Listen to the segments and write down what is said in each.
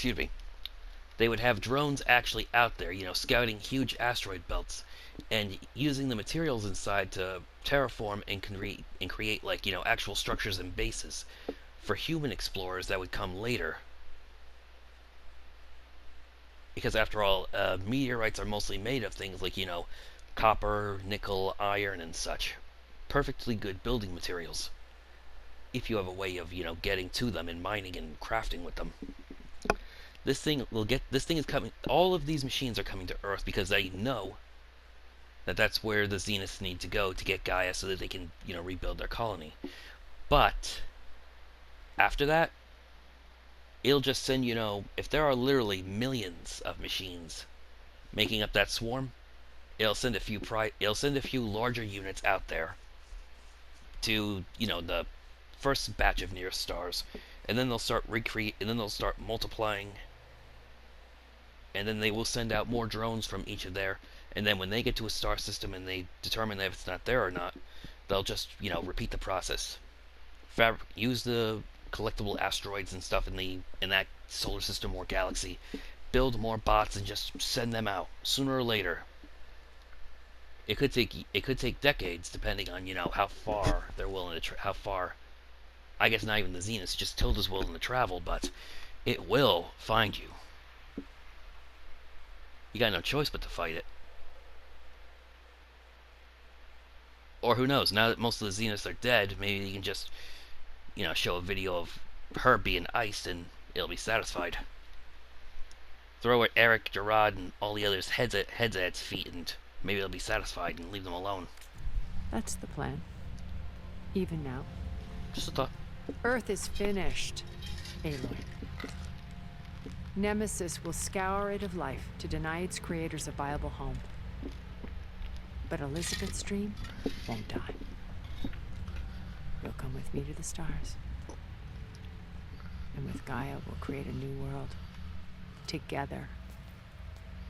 excuse me, they would have drones actually out there, scouting huge asteroid belts and using the materials inside to terraform and create like, actual structures and bases for human explorers that would come later. Because after all, meteorites are mostly made of things like, copper, nickel, iron, and such. Perfectly good building materials. If you have a way of, getting to them and mining and crafting with them. This thing is coming, all of these machines are coming to Earth because they know that that's where the Zeniths need to go to get Gaia so that they can, rebuild their colony. But after that, it'll just send, if there are literally millions of machines making up that swarm, it'll send a few larger units out there to, the first batch of near stars, and then they'll start multiplying, and then they will send out more drones from each of there, and then when they get to a star system and they determine that if it's not there or not, they'll just, repeat the process. Use the collectible asteroids and stuff in that solar system or galaxy, build more bots and just send them out sooner or later. It could take decades depending on how far they're willing to how far. I guess not even the Zeniths, just Tilda's willing to travel, but it will find you. You got no choice but to fight it. Or who knows? Now that most of the Zeniths are dead, maybe you can just show a video of her being iced and it'll be satisfied. Throw at Eric, Gerard, and all the others heads at its feet, and maybe they'll be satisfied and leave them alone. That's the plan. Even now. Just a thought. Earth is finished, Aloy. Nemesis will scour it of life to deny its creators a viable home. But Elizabeth's dream won't die. You'll come with me to the stars. And with Gaia, we'll create a new world. Together.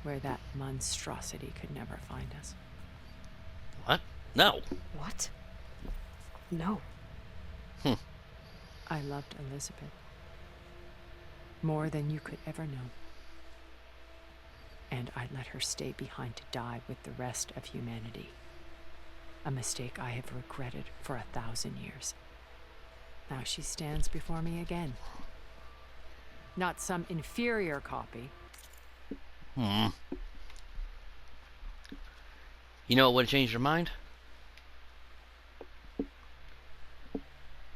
Where that monstrosity could never find us. What? No. What? No. I loved Elizabeth. More than you could ever know. And I let her stay behind to die with the rest of humanity. A mistake I have regretted for 1,000 years. Now she stands before me again. Not some inferior copy. You know what would have changed your mind?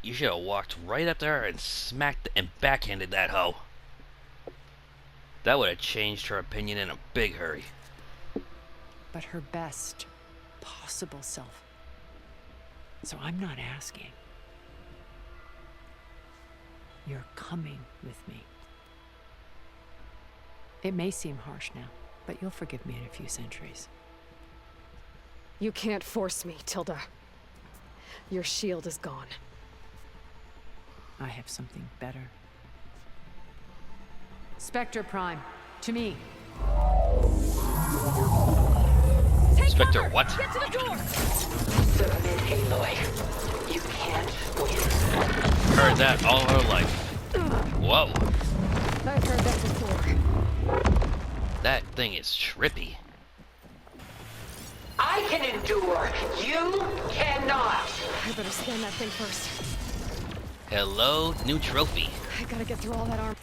You should have walked right up there and smacked and backhanded that hoe. That would have changed her opinion in a big hurry. But her best possible self. So I'm not asking. You're coming with me. It may seem harsh now, but you'll forgive me in a few centuries. You can't force me, Tilda. Your shield is gone. I have something better. Specter Prime, to me. Specter, what? Get to the door! Submit, Aloy. You can't win. Heard that all her life. Whoa. I've heard that before. That thing is trippy. I can endure. You cannot. I better scan that thing first. Hello, new trophy. I gotta get through all that armor.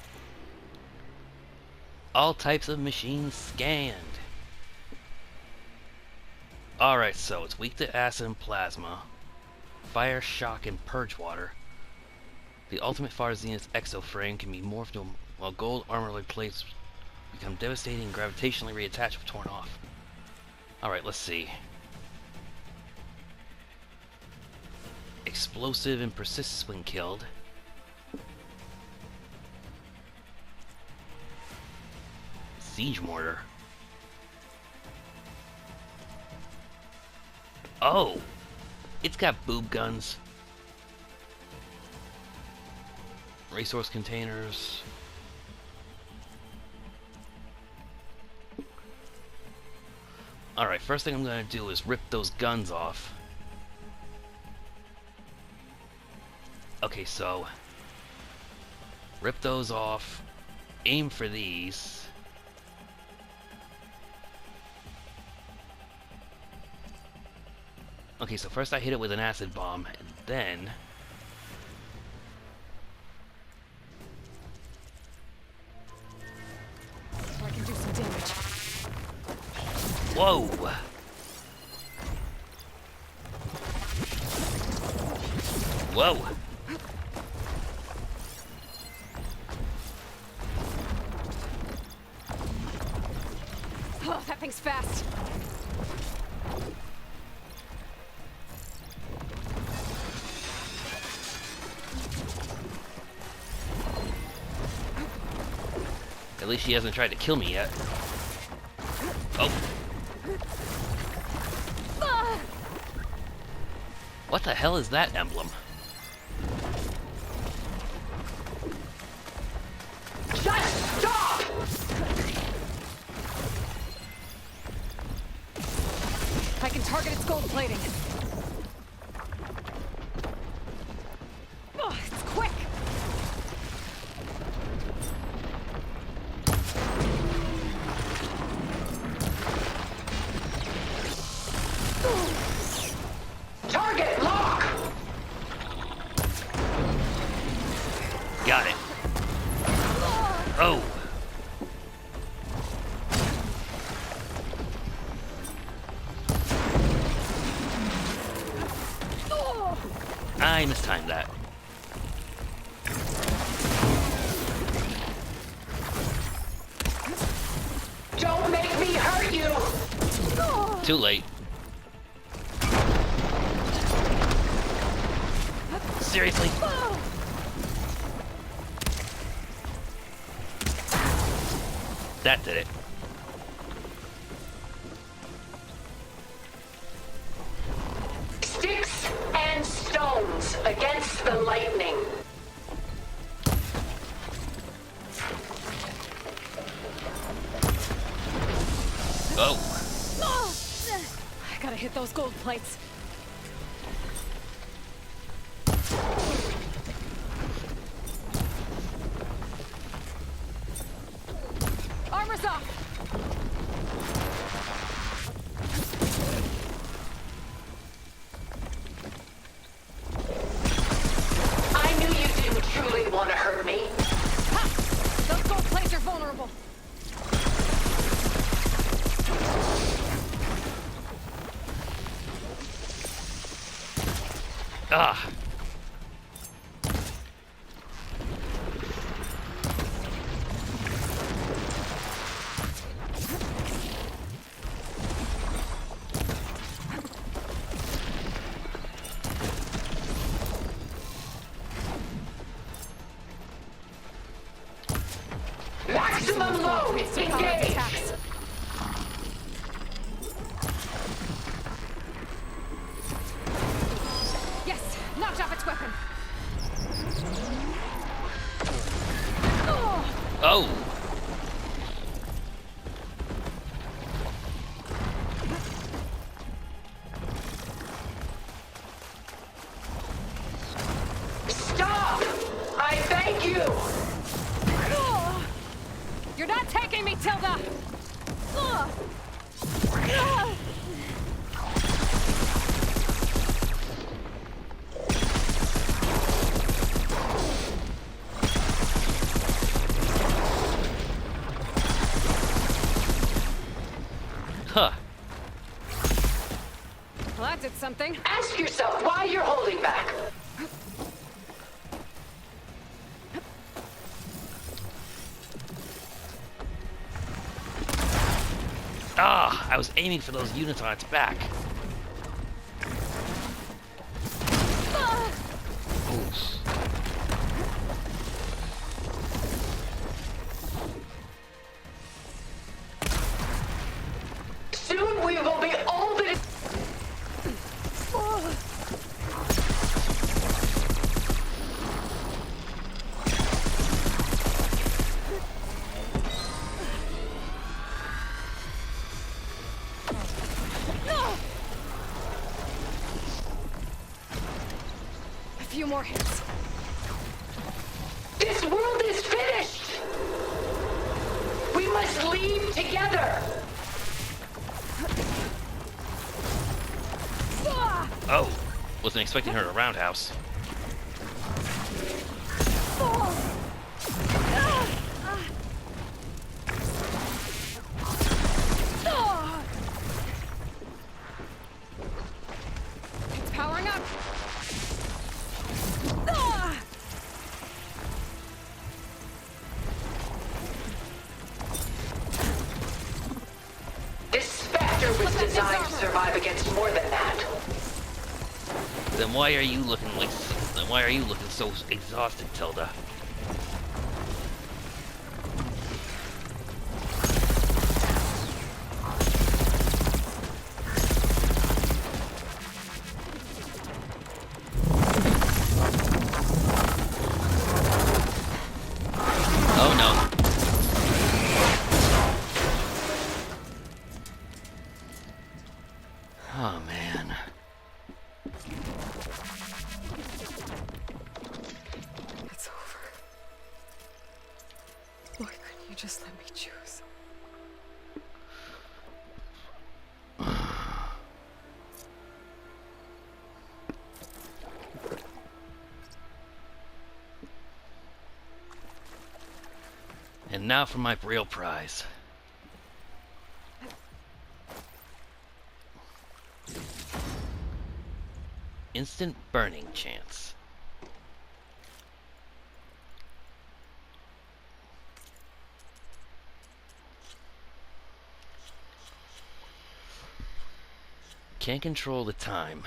All types of machines scanned. Alright, so it's weak to acid and plasma, fire, shock, and purge water. The ultimate Far Zenith exoframe can be morphed to while gold armor-like plates become devastating and gravitationally reattached if torn off. Alright, let's see. Explosive and persists when killed. Siege mortar. Oh! It's got boob guns. Resource containers. Alright, first thing I'm gonna do is rip those guns off. Okay, so rip those off. aim for these. Okay, so first I hit it with an acid bomb, and then... I can do some damage. Whoa! Whoa! Oh, that thing's fast. At least she hasn't tried to kill me yet. Oh. What the hell is that emblem? Just stop! I can target its gold plating. Oh, it's quick. Target lock! Got it. Oh. I mistimed that. Don't make me hurt you! Too late. Seriously? That did it. Sticks and stones against the lightning. Oh. I gotta hit those gold plates. Armor's off. I knew you didn't truly want to hurt me. Ha! Those gold plates are vulnerable. Ah. Maximum load engaged. Attacks. Yes, knocked off its weapon. Oh. Stop! I thank you! You're not taking me, Tilda! Huh. Well, that did something. Ask yourself why you're holding back. Ah, I was aiming for those units on its back. Oof. Soon we will be all but... A few more hits. This world is finished! Let's leave together! Oh, wasn't expecting her to roundhouse. It's powering up. This Spectre was designed to survive against more than that. Then why are you looking like? Then why are you looking so exhausted, Tilda? Oh no. Oh man. It's over. Why couldn't you just let me choose? And now for my real prize. Instant burning chance. Can't control the time.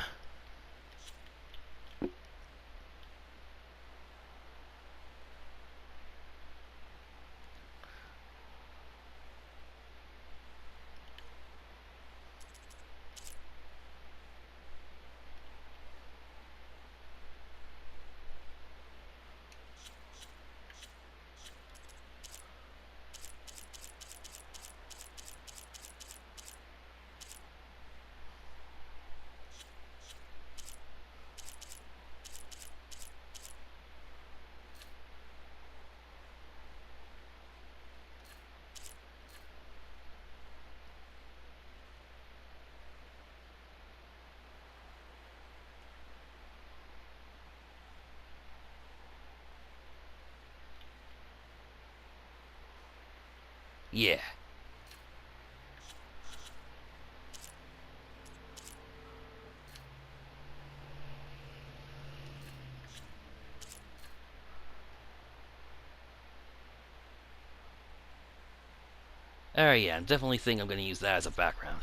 Yeah. Alright, yeah, I definitely think I'm going to use that as a background.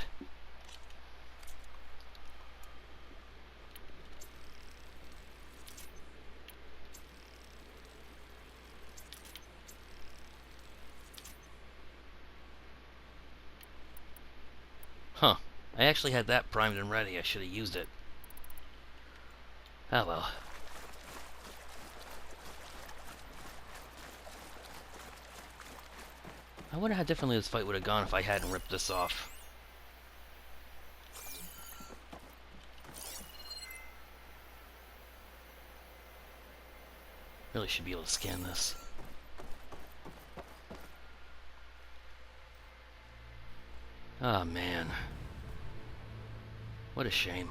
Huh. I actually had that primed and ready. I should have used it. Oh well. I wonder how differently this fight would have gone if I hadn't ripped this off. Really should be able to scan this. Oh man. What a shame.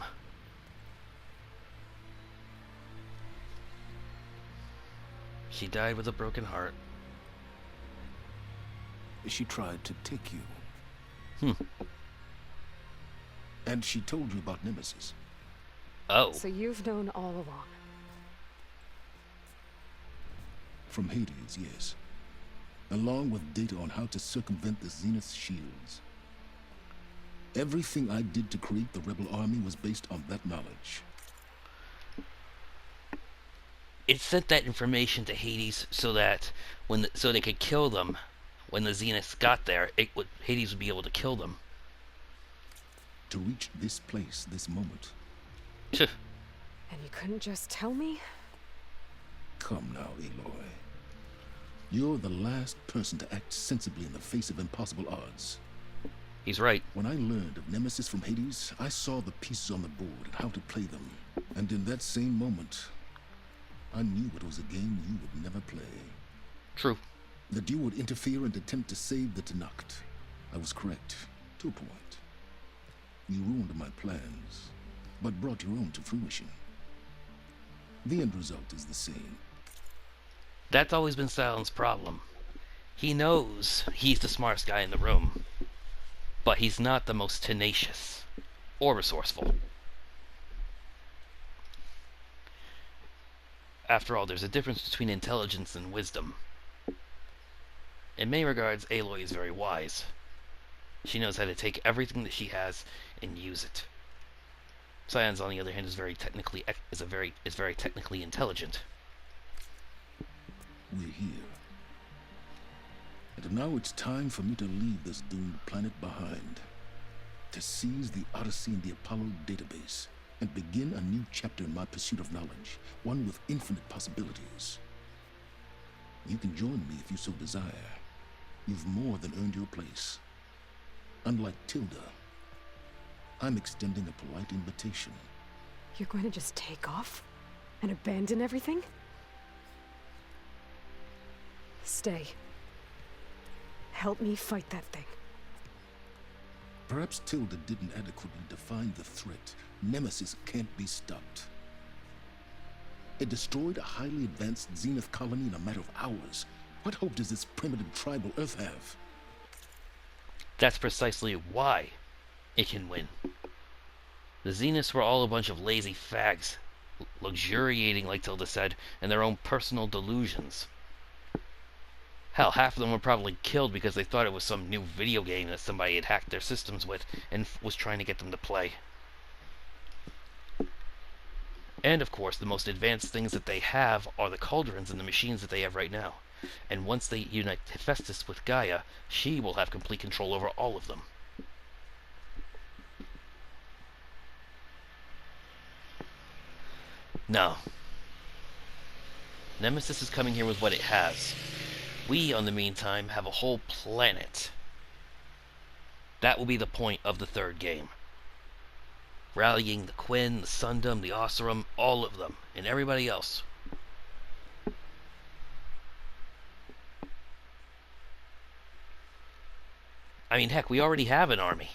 She died with a broken heart. She tried to take you. Hmm. And she told you about Nemesis. Oh. So you've known all along. From Hades, yes. Along with data on how to circumvent the Zenith's shields. Everything I did to create the rebel army was based on that knowledge. It sent that information to Hades so that so they could kill them when the Zeniths got there. Hades would be able to kill them. To reach this place, this moment. Phew. And you couldn't just tell me? Come now, Aloy. You're the last person to act sensibly in the face of impossible odds. He's right. When I learned of Nemesis from Hades, I saw the pieces on the board and how to play them. And in that same moment, I knew it was a game you would never play. True. That you would interfere and attempt to save the Tenakt. I was correct, to a point. You ruined my plans, but brought your own to fruition. The end result is the same. That's always been Sylens' problem. He knows he's the smartest guy in the room, but he's not the most tenacious or resourceful. After all, there's a difference between intelligence and wisdom. In many regards, Aloy is very wise. She knows how to take everything that she has and use it. Sylens, on the other hand, is very technically intelligent. We're here. And now it's time for me to leave this doomed planet behind. To seize the Odyssey and the Apollo database, and begin a new chapter in my pursuit of knowledge, one with infinite possibilities. You can join me if you so desire. You've more than earned your place. Unlike Tilda, I'm extending a polite invitation. You're going to just take off? And abandon everything? Stay. Help me fight that thing. Perhaps Tilda didn't adequately define the threat. Nemesis can't be stopped. It destroyed a highly advanced Zenith colony in a matter of hours. What hope does this primitive tribal Earth have? That's precisely why it can win. The Zeniths were all a bunch of lazy fags, luxuriating, like Tilda said, in their own personal delusions. Hell, half of them were probably killed because they thought it was some new video game that somebody had hacked their systems with and was trying to get them to play. And of course, the most advanced things that they have are the cauldrons and the machines that they have right now. And once they unite Hephaestus with Gaia, she will have complete control over all of them. Now, Nemesis is coming here with what it has. We, on the meantime, have a whole planet. That will be the point of the third game. Rallying the Quinn, the Sundom, the Osserum, all of them, and everybody else. I mean, heck, we already have an army.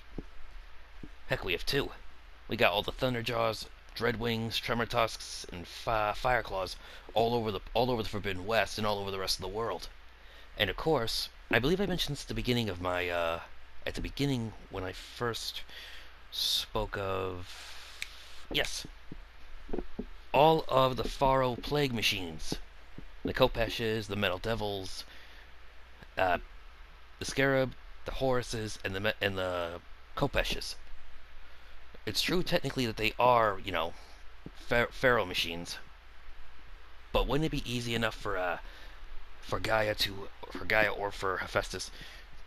Heck, we have two. We got all the Thunderjaws, Dreadwings, Tremor Tusks, and Fireclaws all over the Forbidden West and all over the rest of the world. And of course, I believe I mentioned this at the beginning of my, at the beginning when I first spoke of, yes, all of the Pharaoh Plague machines. The Kopeshes, the Metal Devils, the Scarab, the Horuses, and the Kopeshes. It's true technically that they are, you know, Pharaoh machines, but wouldn't it be easy enough for Gaia or for Hephaestus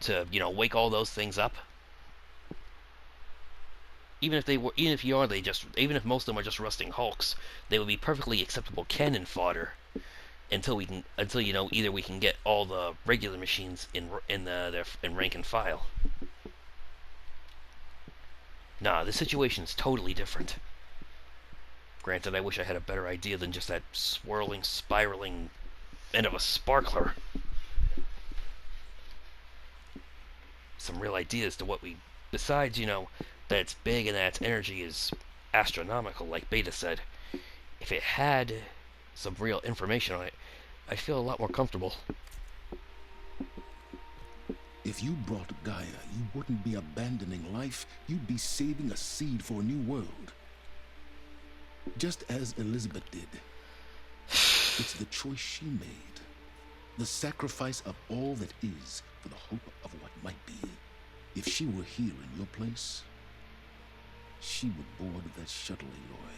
to, you know, wake all those things up? Even if most of them are just rusting hulks, they would be perfectly acceptable cannon fodder until you know, either we can get all the regular machines in rank and file. Nah, the situation is totally different. Granted, I wish I had a better idea than just that swirling, spiraling end of a sparkler. Some real ideas to what we... Besides, you know, that it's big and that its energy is astronomical, like Beta said. If it had some real information on it, I'd feel a lot more comfortable. If you brought Gaia, you wouldn't be abandoning life, you'd be saving a seed for a new world. Just as Elizabeth did. It's the choice she made. The sacrifice of all that is for the hope of what might be. If she were here in your place, she would board that shuttle, Aloy.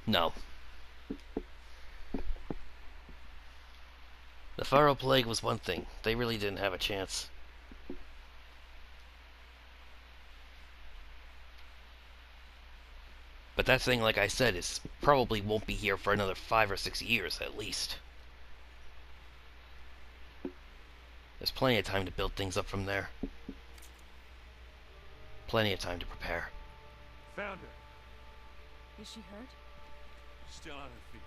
No. The Pharaoh Plague was one thing. They really didn't have a chance. But that thing, like I said, is probably won't be here for another 5 or 6 years at least. There's plenty of time to build things up from there. Plenty of time to prepare. Found her. Is she hurt? Still on her feet.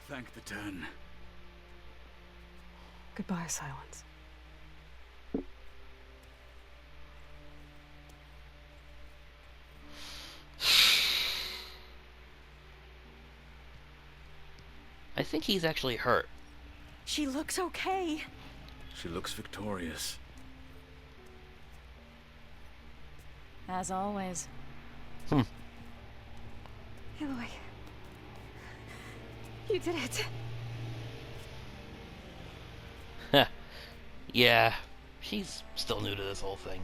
Thank the turn. Goodbye, Sylens. I think he's actually hurt. She looks okay. She looks victorious. As always. Hmm. Aloy. You did it. Yeah, she's still new to this whole thing.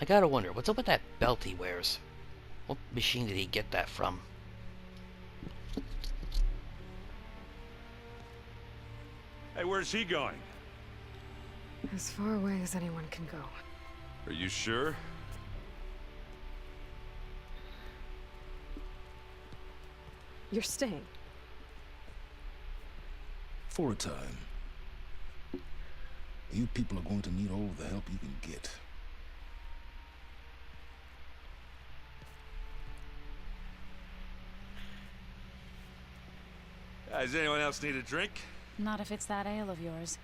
I gotta wonder, what's up with that belt he wears? What machine did he get that from? Hey, where's he going? As far away as anyone can go. Are you sure? You're staying. For a time. You people are going to need all the help you can get. Does anyone else need a drink? Not if it's that ale of yours.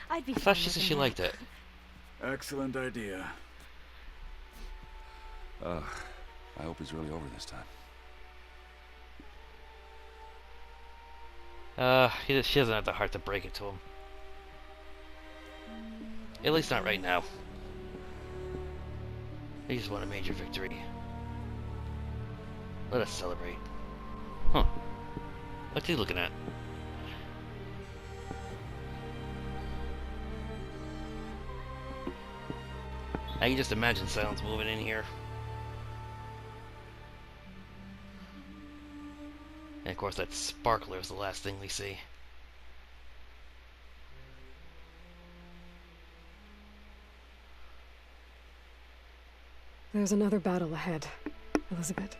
I'd be I fine thought she with said a she nap. liked it. Excellent idea. I hope he's really over this time. She doesn't have the heart to break it to him. At least not right now. They just won a major victory. Let us celebrate. Huh. What's he looking at? I can just imagine Sylens moving in here. And of course that sparkler is the last thing we see. There's another battle ahead, Elizabeth.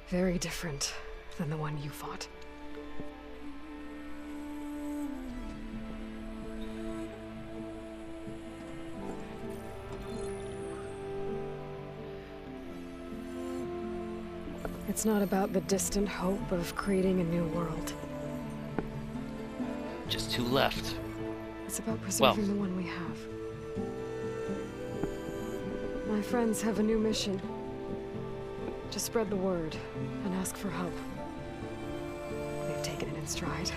Very different than the one you fought. It's not about the distant hope of creating a new world. Just two left. It's about preserving Well. the one we have. My friends have a new mission. To spread the word and ask for help. They've taken it in stride.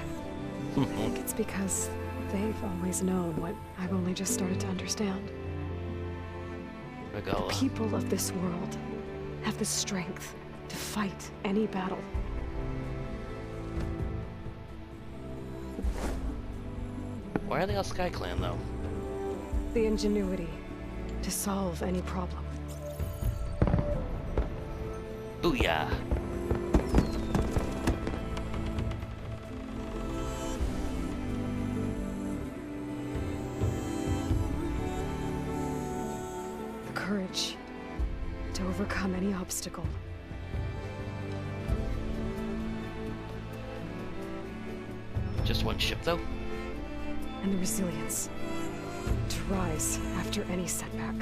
I think it's because they've always known what I've only just started to understand. The Regala. people of this world have the strength to fight any battle. Why are they all Sky Clan though? The ingenuity to solve any problem. Booyah! The courage to overcome any obstacle. Just one ship though? And the resilience to rise after any setback.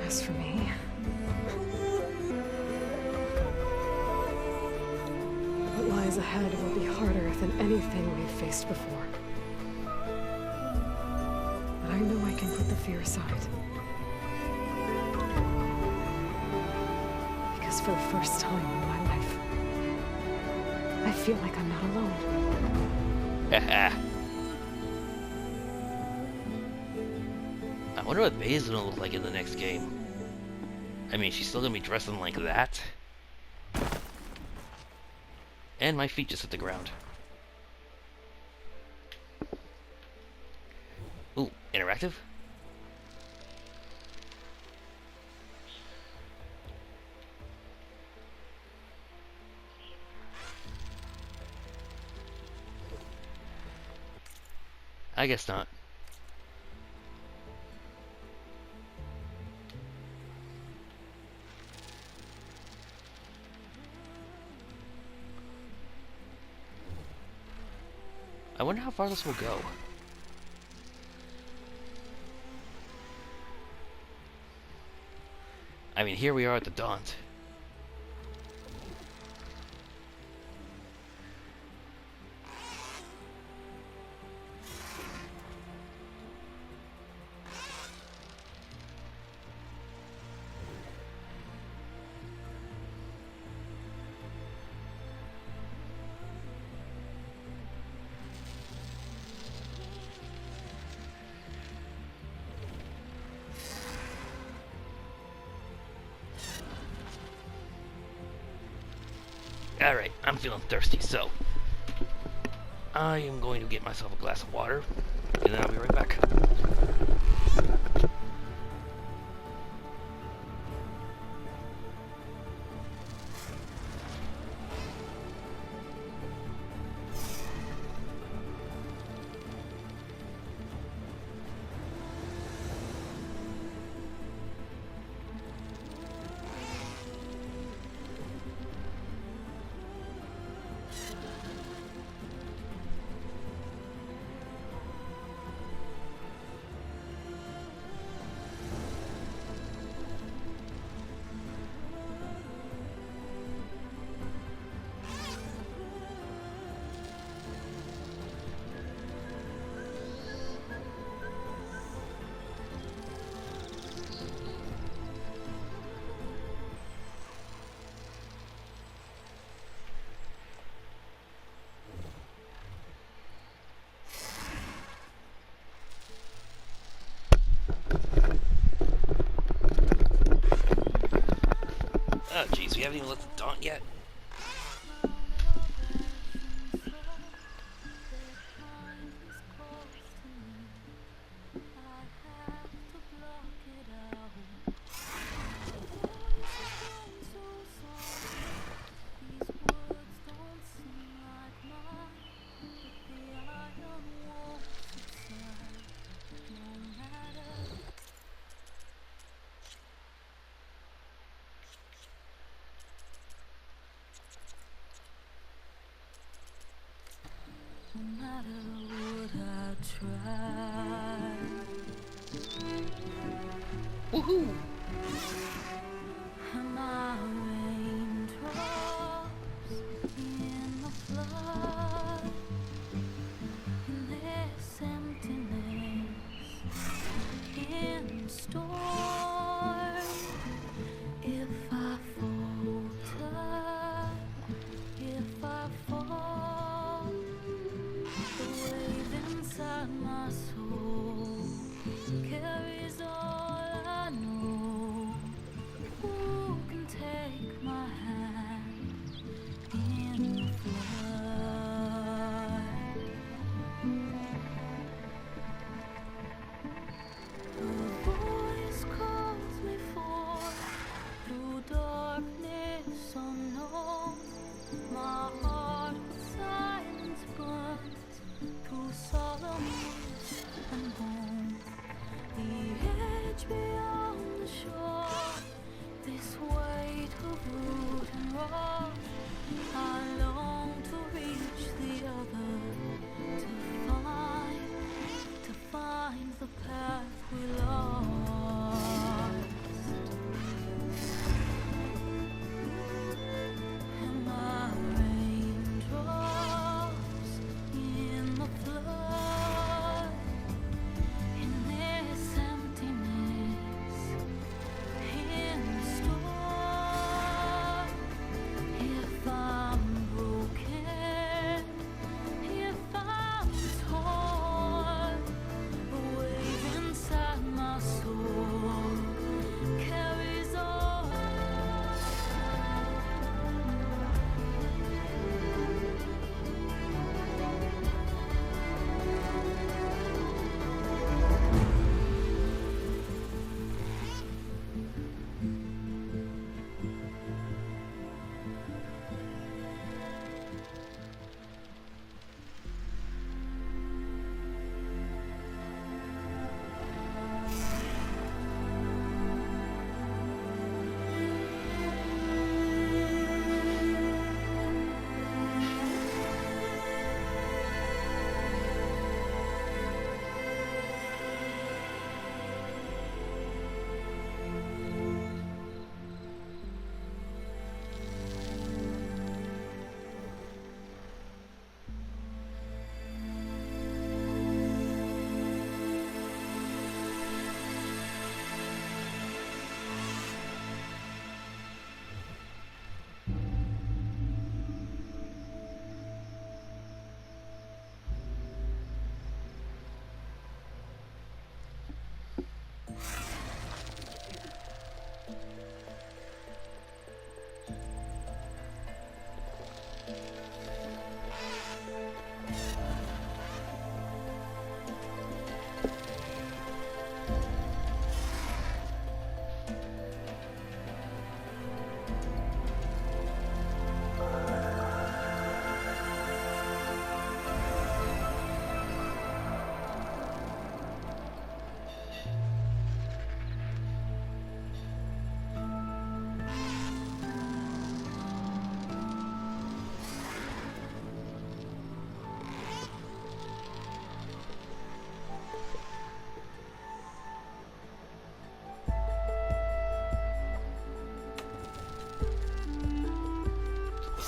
As for me, what lies ahead will be harder than anything we've faced before. But I know I can put the fear aside. Because for the first time in my life, I feel like I'm not alone. Haha. I wonder what Beta's gonna look like in the next game. I mean, she's still gonna be dressing like that. And my feet just hit the ground. Ooh, interactive? I guess not. I wonder how far this will go. I mean, here we are at the Daunt. Alright, I'm feeling thirsty, so I am going to get myself a glass of water, and then I'll be right back. Oh jeez, we haven't even left the Daunt yet? No matter what I try. Woohoo! Am I raindrops in the flood? In this emptiness, in storm. If I falter, if I fall, the wave inside my soul carries all I know.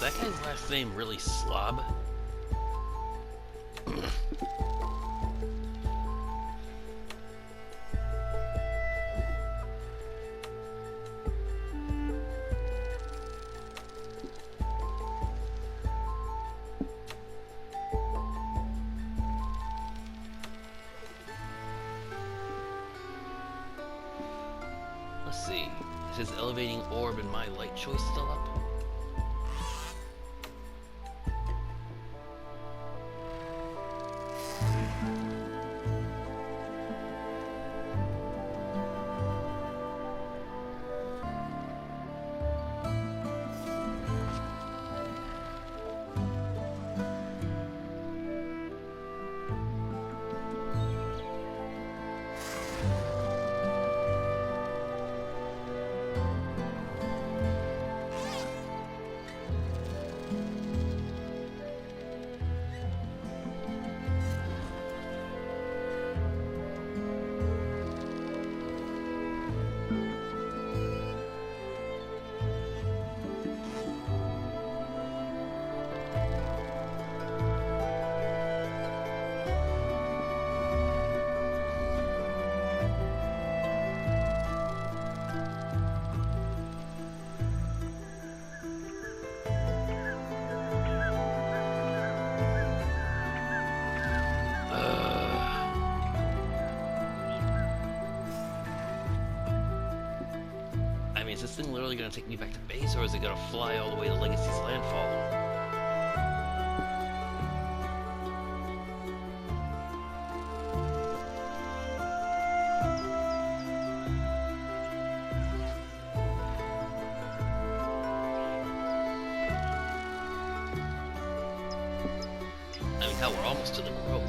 that guy's last name really Slob? Let's see. Is his elevating orb and my light choice still up? Is this thing literally going to take me back to base, or is it going to fly all the way to Legacy's landfall? I mean, hell, we're almost to the Grove.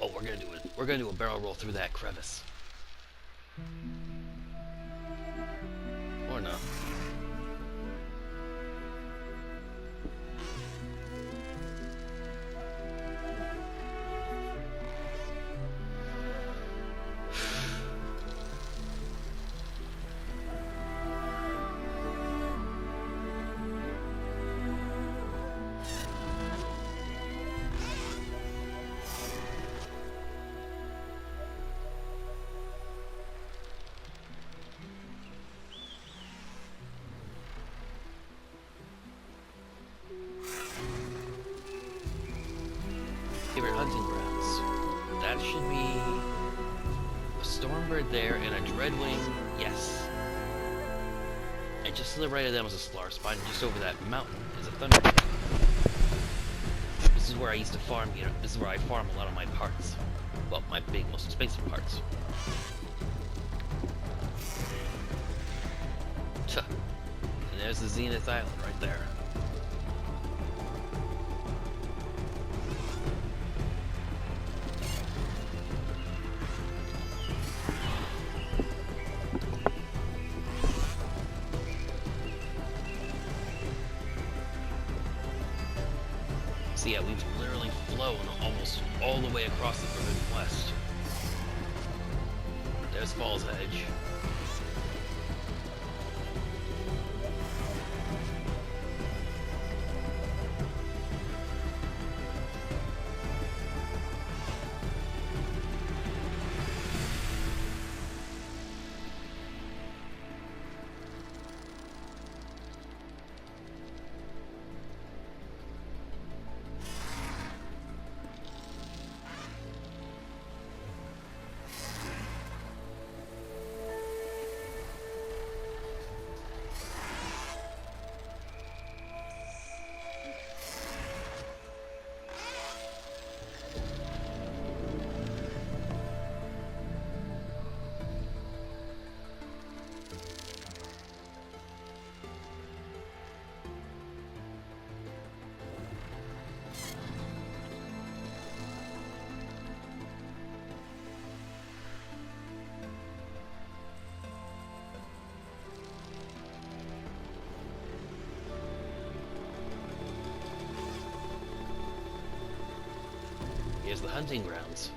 Oh, we're gonna do a barrel roll through that crevice. Or not. Favorite hunting grounds. That should be a Stormbird there and a Dreadwing, yes. And just to the right of them is a Slar Spine, and just over that mountain is a Thunderbolt. This is where I used to farm, you know, this is where I farm a lot of my parts. Well, my big, most expensive parts. Tuh. And there's the Zenith Island right there. So yeah, we've literally flown almost all the way across the Forbidden West. There's Fall's Edge. here's the hunting grounds.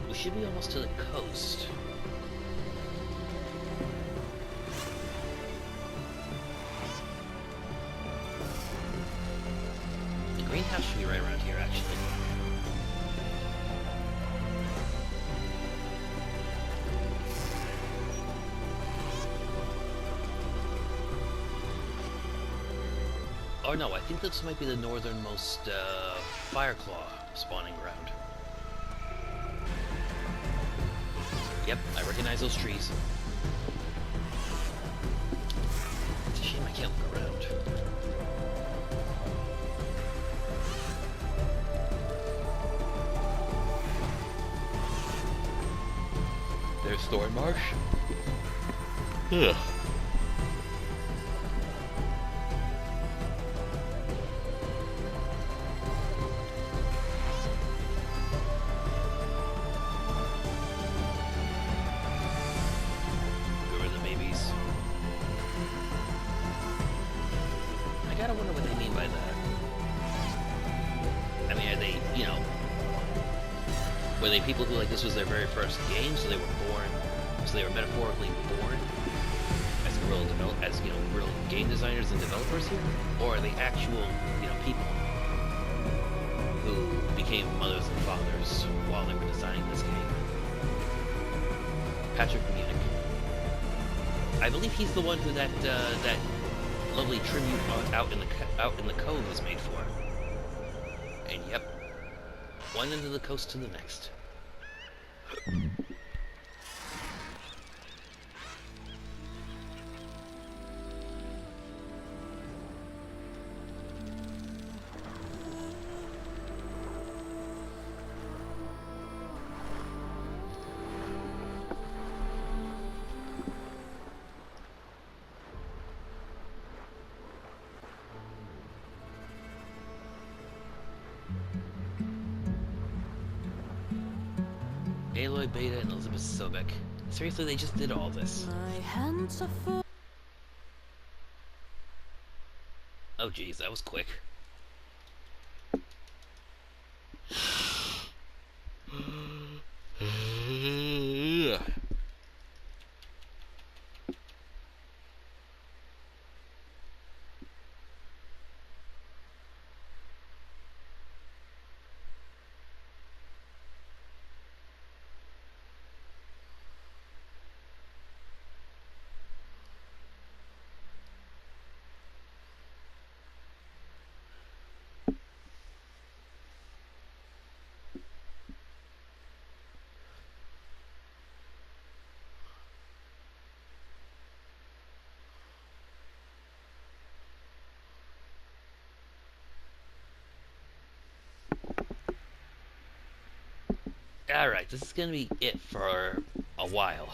We should be almost to the coast. The greenhouse should be right around here, actually. Oh no, I think this might be the northernmost Fireclaw spawning ground. Yep, I recognize those trees. It's a shame I can't look around. There's Thornmarsh. Ugh. Were they people who, like, this was their very first game, so they were born, so they were metaphorically born as real game designers and developers here? Or are they actual, people who became mothers and fathers while they were designing this game? Patrick Munich. I believe he's the one who that lovely tribute out in the cove is made for. And yep, one end of the coast to the next. Aloy, Beta, and Elizabeth Sobek. Seriously, they just did all this. My hands are full. Oh geez, that was quick. Alright, this is gonna be it for a while.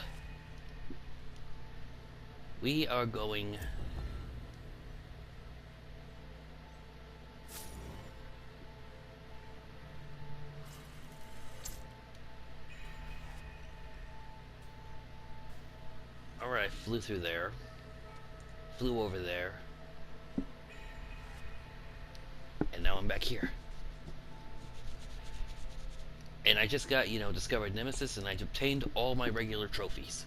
We are going... Alright, I flew through there. Flew over there. And now I'm back here. And I just got, discovered Nemesis, and I obtained all my regular trophies.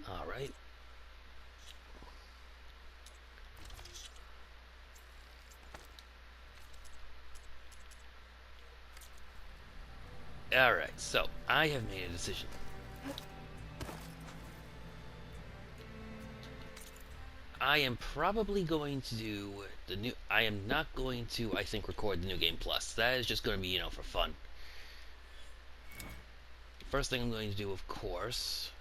Alright. Alright, so I have made a decision. I am probably going to I am not going to, I think, record the New Game Plus. That is just going to be, for fun. First thing I'm going to do, of course...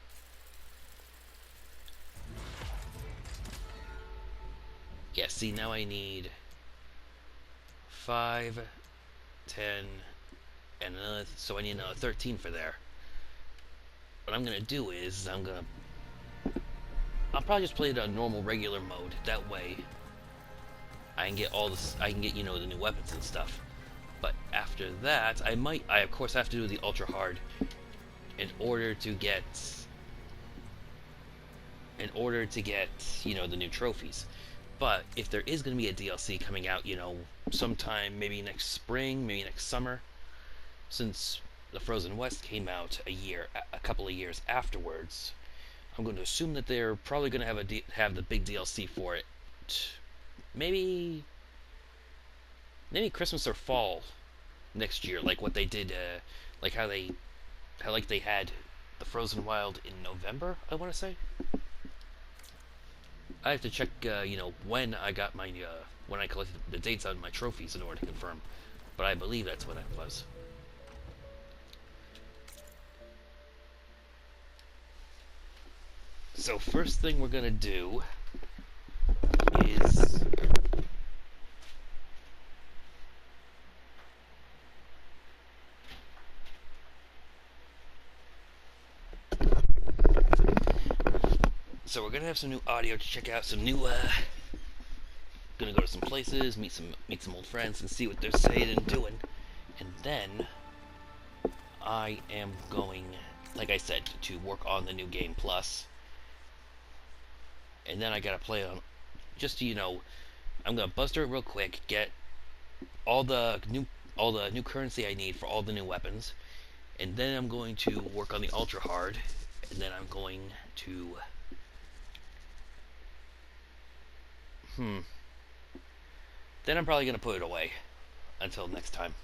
Yeah, see, now I need 5, 10, and another, so I need another 13 for there. What I'm gonna do is, I'll probably just play it on normal, regular mode. That way, I can get the new weapons and stuff. But after that, I of course have to do the ultra hard in order to get, the new trophies. But if there is going to be a DLC coming out, sometime maybe next spring, maybe next summer, since the Frozen West came out a couple of years afterwards, I'm going to assume that they're probably going to have the big DLC for it. Maybe Christmas or fall next year, like what they did, like how they had the Frozen Wild in November, I want to say. I have to check, when I got my, when I collected the dates on my trophies in order to confirm. But I believe that's when it was. So first thing we're gonna do is... So we're gonna have some new audio to check out, some new, gonna go to some places, meet some old friends, and see what they're saying and doing. And then I am going, like I said, to work on the New Game Plus. And then I gotta play on, just to, I'm gonna buzz through it real quick, get all the new currency I need for all the new weapons, and then I'm going to work on the ultra hard, and then I'm going to then I'm probably gonna put it away until next time.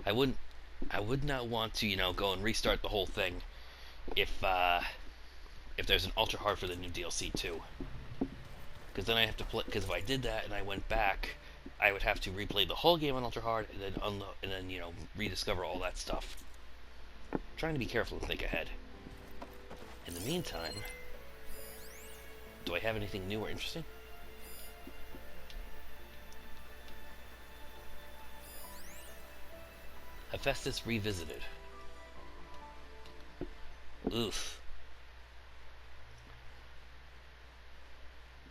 I would not want to, go and restart the whole thing if there's an ultra hard for the new DLC too. Because then I have to play. Because if I did that and I went back, I would have to replay the whole game on ultra hard and then rediscover all that stuff. I'm trying to be careful and think ahead. In the meantime, do I have anything new or interesting? Hephaestus Revisited. Oof.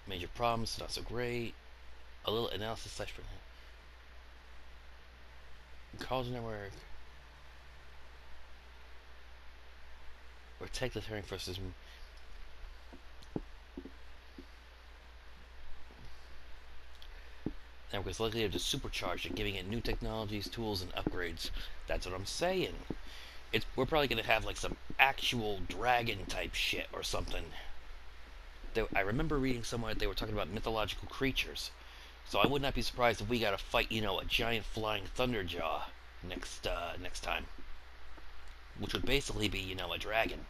Major problems, not so great. A little analysis / college network. Or take the turning versus. Network is likely to supercharge it, giving it new technologies, tools, and upgrades. That's what I'm saying. We're probably gonna have like some actual dragon type shit or something. I remember reading somewhere that they were talking about mythological creatures, so I would not be surprised if we got to fight, a giant flying thunderjaw next time, which would basically be, a dragon.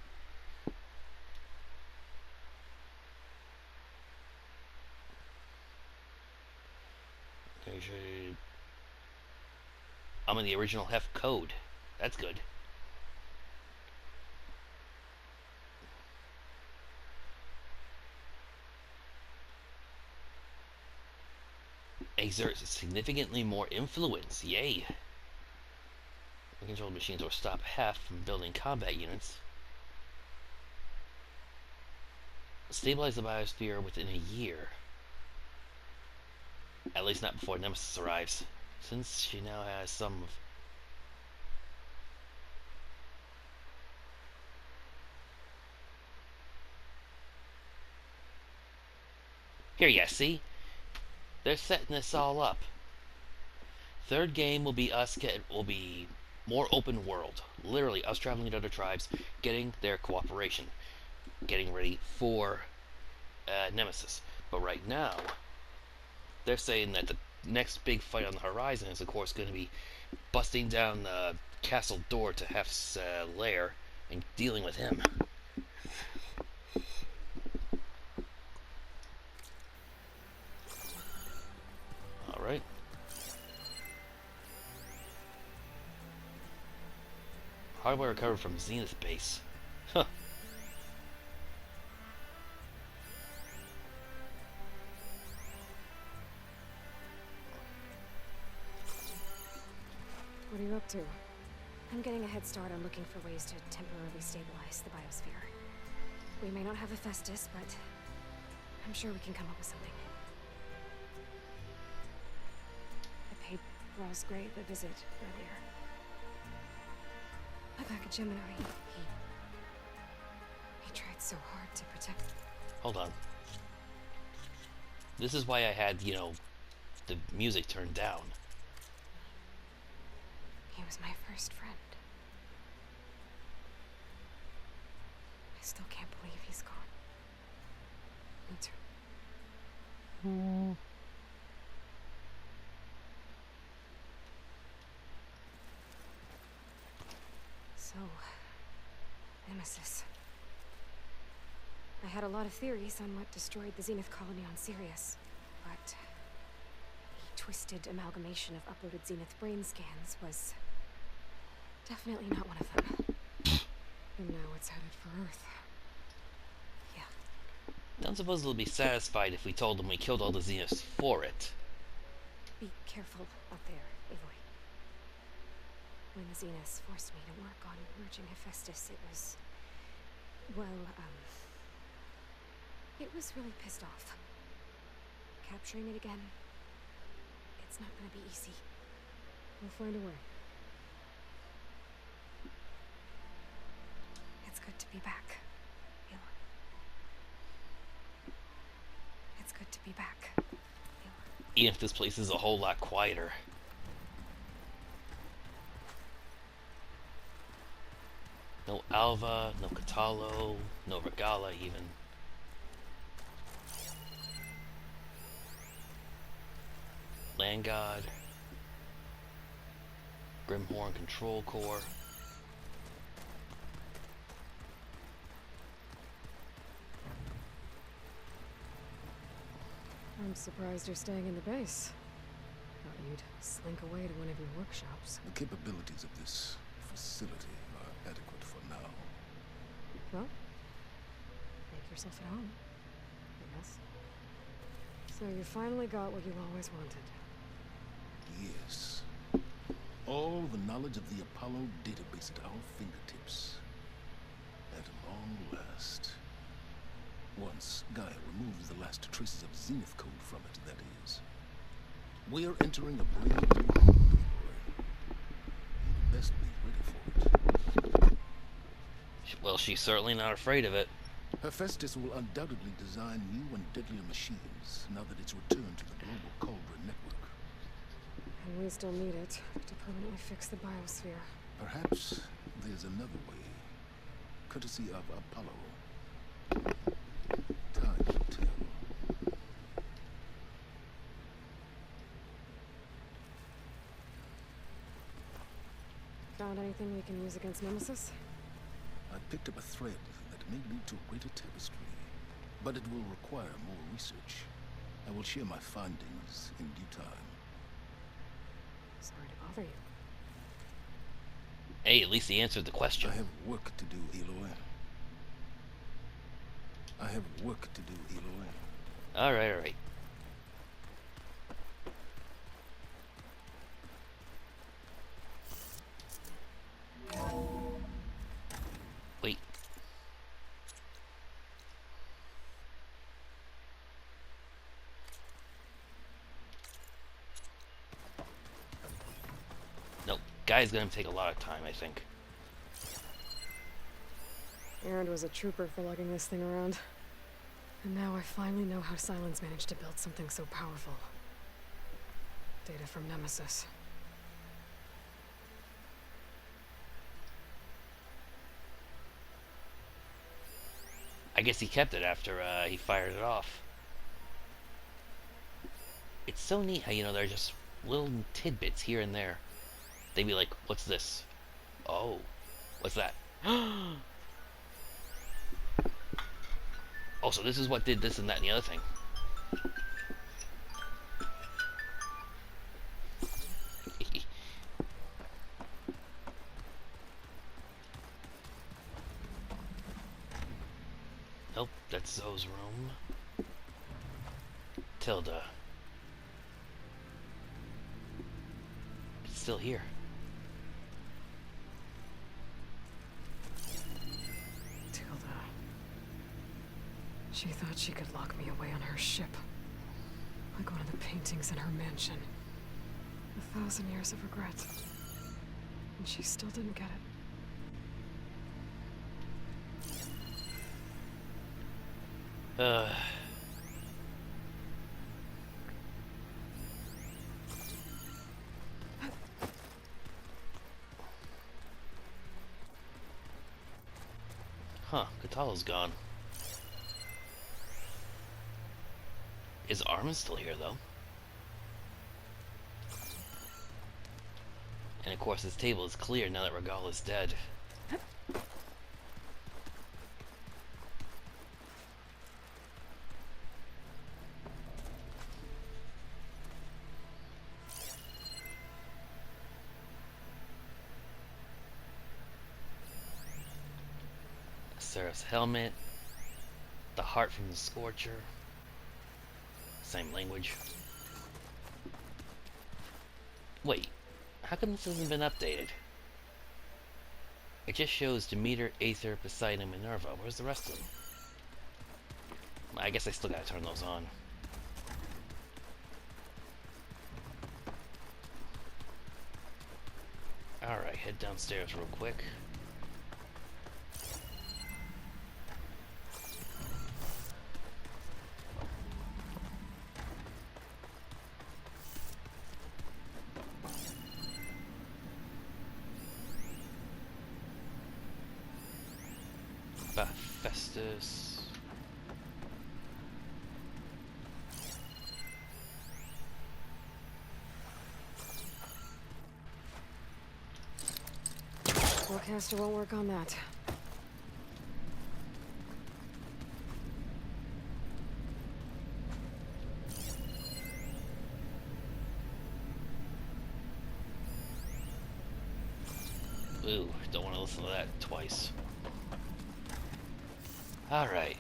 I'm in the original Hef code. That's good. Exerts significantly more influence. Yay. Controlled machines will stop Hef from building combat units. Stabilize the biosphere within a year. At least not before Nemesis arrives. Since she now has some of... Here, yeah, see? They're setting this all up. Third game will be more open world. Literally, us traveling to other tribes, getting their cooperation, getting ready for Nemesis. But right now, they're saying that the next big fight on the horizon is, of course, going to be busting down the castle door to Hef's lair and dealing with him. Hardware recovered from Zenith base. Huh. What are you up to? I'm getting a head start on looking for ways to temporarily stabilize the biosphere. We may not have Hephaestus, but I'm sure we can come up with something. I paid Ross Gray a visit earlier. My back at Gemini, he tried so hard to protect. Hold on. This is why I had, you know, the music turned down. He was my first friend. I still can't believe he's gone. Me too. So, Nemesis. I had a lot of theories on what destroyed the Zenith colony on Sirius, but the twisted amalgamation of uploaded Zenith brain scans was definitely not one of them. And now it's headed for Earth. Yeah. Don't suppose they'll be satisfied if we told them we killed all the Zeniths for it. Be careful out there, Aloy. When the Zeniths forced me to work on merging Hephaestus, it was... well, it was really pissed off. Capturing it again, it's not gonna be easy. We'll find a way. It's good to be back, Aloy. It's good to be back, Aloy. Even if this place is a whole lot quieter. No Alva, no Catalo, no Regala even. Land God. Grimhorn Control Core. I'm surprised you're staying in the base. Thought you'd slink away to one of your workshops. The capabilities of this facility are adequate for now. Well, make yourself at home, I guess. So you finally got what you always wanted. Yes. All the knowledge of the Apollo database at our fingertips. At long last. Once Gaia removes the last traces of Zenith code from it, that is. We're entering a brave new world, Aloy. You'd best be ready for it. Well, she's certainly not afraid of it. Hephaestus will undoubtedly design new and deadlier machines now that it's returned to the global Cauldron network. And we still need it to permanently fix the biosphere. Perhaps there's another way, courtesy of Apollo. Time will tell. Found anything we can use against Nemesis? I picked up a thread that may lead to a greater tapestry, but it will require more research. I will share my findings in due time. Sorry to bother you. Hey, at least he answered the question. I have work to do, Aloy. I have work to do, Aloy. Alright, alright. Wait. Nope. Guy's gonna take a lot of time, I think. Aaron was a trooper for lugging this thing around. And now I finally know how Sylens managed to build something so powerful. Data from Nemesis. I guess he kept it after he fired it off. It's so neat how, you know, there's just little tidbits here and there. They'd be like, what's this? Oh, what's that? Oh, so this is what did this and that and the other thing. That's Zoe's room. Tilda. It's still here. Tilda. She thought she could lock me away on her ship. Like one of the paintings in her mansion. 1,000 years of regret. And she still didn't get it. Huh, Katala's gone. Is Armin still here, though? And of course, this table is clear now that Regal is dead. Sarah's helmet, the heart from the Scorcher, same language. Wait, how come this hasn't been updated? It just shows Demeter, Aether, Poseidon, Minerva. Where's the rest of them? I guess I still gotta turn those on. Alright, head downstairs real quick. Hephaestus. Forecaster won't work on that. Ooh, don't want to listen to that twice. Alright.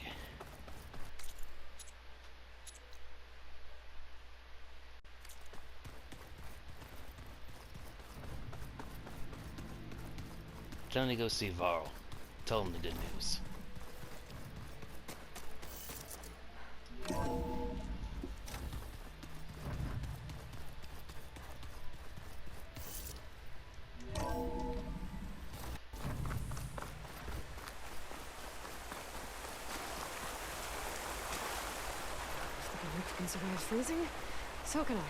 Time to go see Varl. Tell him the good news. Can survive freezing? So can I.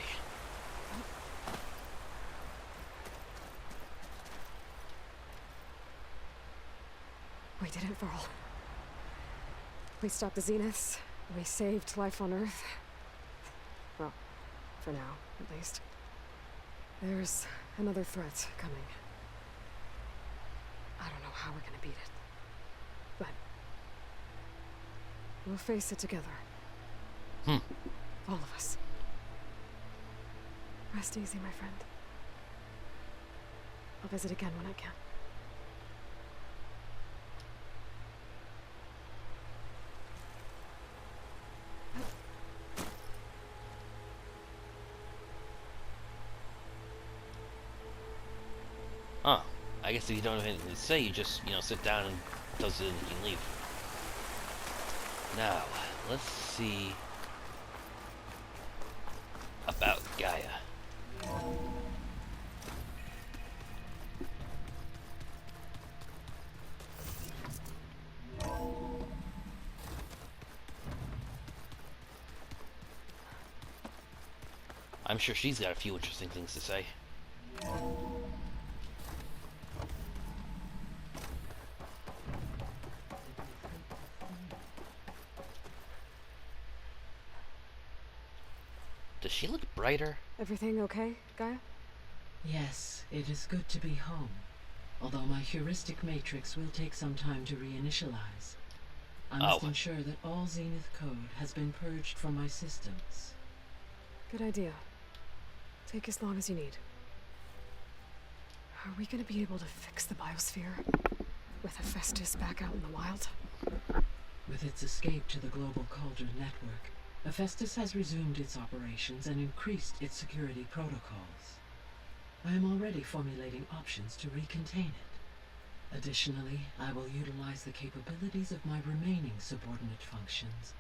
We did it, Varl. We stopped the Zeniths. We saved life on Earth. Well, for now, at least. There's another threat coming. I don't know how we're gonna beat it. But we'll face it together. All of us. Rest easy, my friend. I'll visit again when I can. Huh. I guess if you don't have anything to say, you just, sit down and toast it and you can leave. Now, let's see about Gaia. I'm sure she's got a few interesting things to say. Does she look brighter? Everything okay, Gaia? Yes, it is good to be home. Although my heuristic matrix will take some time to reinitialize. I must ensure that all Zenith code has been purged from my systems. Good idea. Take as long as you need. Are we gonna be able to fix the biosphere? With Hephaestus back out in the wild? With its escape to the global Cauldron network, Hephaestus has resumed its operations and increased its security protocols. I am already formulating options to recontain it. Additionally, I will utilize the capabilities of my remaining subordinate functions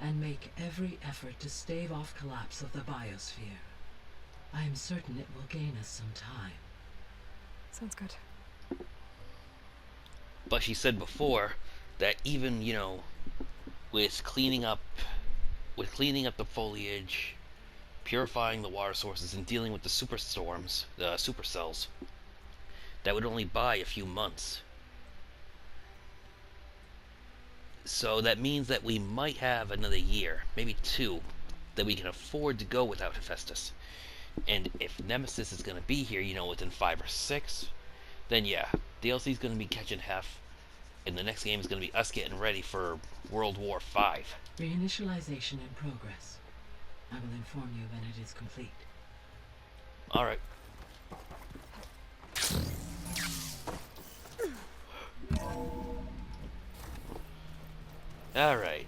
and make every effort to stave off collapse of the biosphere. I am certain it will gain us some time. Sounds good. But she said before that even, you know, with cleaning up the foliage, purifying the water sources, and dealing with the superstorms, the supercells, that would only buy a few months. So that means that we might have another year, maybe 2, that we can afford to go without Hephaestus. And if Nemesis is going to be here, you know, within 5 or 6, then yeah, DLC is going to be catching Hef, and the next game is going to be us getting ready for World War V. Reinitialization in progress. I will inform you when it is complete. Alright. Alright.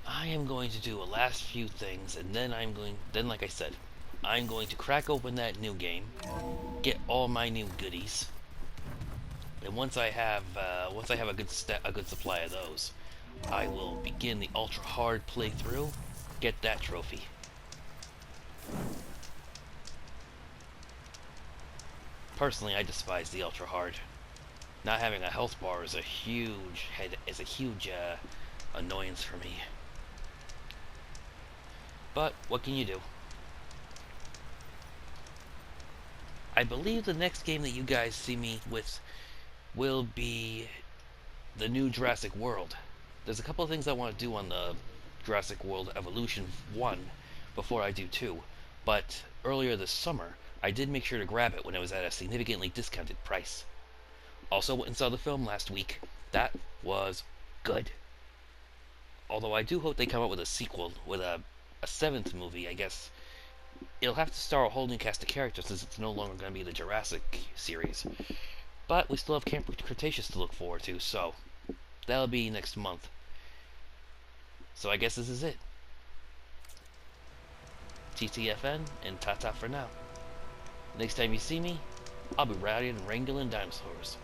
I am going to do a last few things, and then like I said, I'm going to crack open that new game, get all my new goodies, and once I have a good supply of those, I will begin the ultra hard playthrough, get that trophy. Personally, I despise the ultra hard. Not having a health bar is a huge annoyance for me. But what can you do? I believe the next game that you guys see me with will be the new Jurassic World. There's a couple of things I want to do on the Jurassic World Evolution 1 before I do 2, but earlier this summer I did make sure to grab it when it was at a significantly discounted price. Also went and saw the film last week. That was good. Although I do hope they come up with a sequel, with a 7th movie. I guess it'll have to star a whole new cast of characters since it's no longer going to be the Jurassic series. But we still have Camp Cretaceous to look forward to, so that'll be next month. So I guess this is it. TTFN and ta-ta for now. Next time you see me, I'll be riding and wrangling dinosaurs.